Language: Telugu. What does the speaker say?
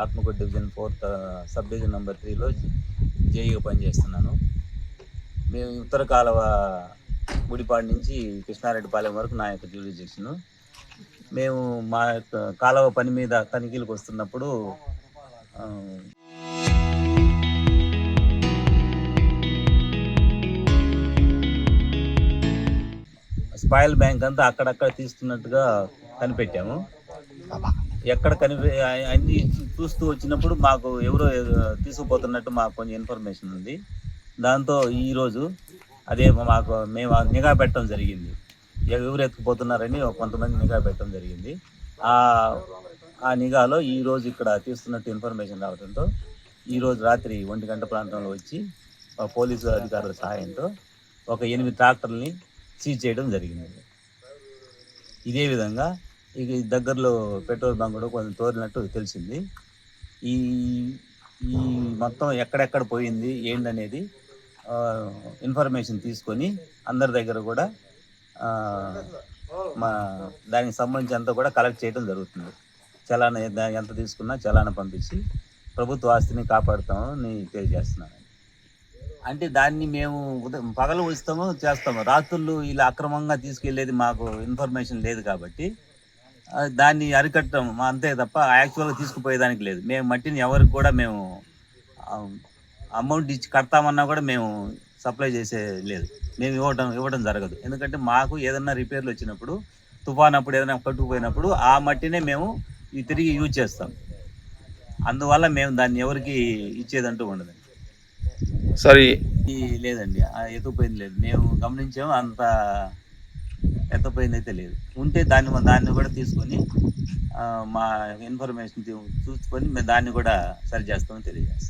Atmakur division 4th sub division number 3లో జేఈగా పనిచేస్తున్నాను. మేము ఉత్తర కాలువ గుడిపాడు నుంచి కృష్ణారెడ్డిపాలెం వరకు నా యొక్క జ్యూరిడిక్షను. మేము మా యొక్క కాలువ పని మీద తనిఖీలకు వస్తున్నప్పుడు స్పాయిల్ బ్యాంక్ అంతా అక్కడక్కడ తీస్తున్నట్టుగా కనిపెట్టాము. ఎక్కడ అన్ని చూస్తూ వచ్చినప్పుడు మాకు ఎవరో తీసుకుపోతున్నట్టు మాకు కొంచెం ఇన్ఫర్మేషన్ ఉంది. దాంతో ఈరోజు అదే మేము నిఘా పెట్టడం జరిగింది. ఎవరు ఎత్తుకుపోతున్నారని కొంతమంది నిఘా పెట్టడం జరిగింది. ఆ నిఘాలో ఈరోజు ఇక్కడ తీస్తున్నట్టు ఇన్ఫర్మేషన్ రావడంతో ఈరోజు రాత్రి 1 గంట ప్రాంతంలో వచ్చి పోలీసు అధికారుల సహాయంతో ఒక 8 ట్రాక్టర్లని సీజ్ చేయడం జరిగింది. ఇదే విధంగా ఇక దగ్గరలో పెట్రోల్ బంక్ కూడా కొంచెం తోరినట్టు తెలిసింది. ఈ ఈ మొత్తం ఎక్కడెక్కడ పోయింది ఏంటనేది ఇన్ఫర్మేషన్ తీసుకొని అందరి దగ్గర కూడా దానికి సంబంధించి అంతా కూడా కలెక్ట్ చేయడం జరుగుతుంది. చలానా ఎంత తీసుకున్నా చలానా పంపించి ప్రభుత్వ ఆస్తిని కాపాడుతామని తెలియజేస్తున్నాను. అంటే దాన్ని మేము పగలు ఉంచుతాము చేస్తాము. రాత్రులు ఇలా అక్రమంగా తీసుకెళ్లేది మాకు ఇన్ఫర్మేషన్ లేదు కాబట్టి దాన్ని అరికట్టడం అంతే తప్ప యాక్చువల్గా తీసుకుపోయేదానికి లేదు. మేము మట్టిని ఎవరికి కూడా మేము అమౌంట్ ఇచ్చి కడతామన్నా కూడా మేము సప్లై చేసే లేదు. మేము ఇవ్వడం జరగదు. ఎందుకంటే మాకు ఏదన్నా రిపేర్లు వచ్చినప్పుడు తుఫాన్ అప్పుడు ఏదైనా కట్టుకుపోయినప్పుడు ఆ మట్టినే మేము తిరిగి యూజ్ చేస్తాం. అందువల్ల మేము దాన్ని ఎవరికి ఇచ్చేదంటూ ఉండదు. సరే లేదండి, ఎత్తుకుపోయింది లేదు. మేము గమనించాము, అంత ఎత్తపోయింది అయితే లేదు. ఉంటే దాన్ని కూడా తీసుకొని మా ఇన్ఫర్మేషన్ చూసుకొని మేము దాన్ని కూడా సరి చేస్తామని తెలియజేస్తాం.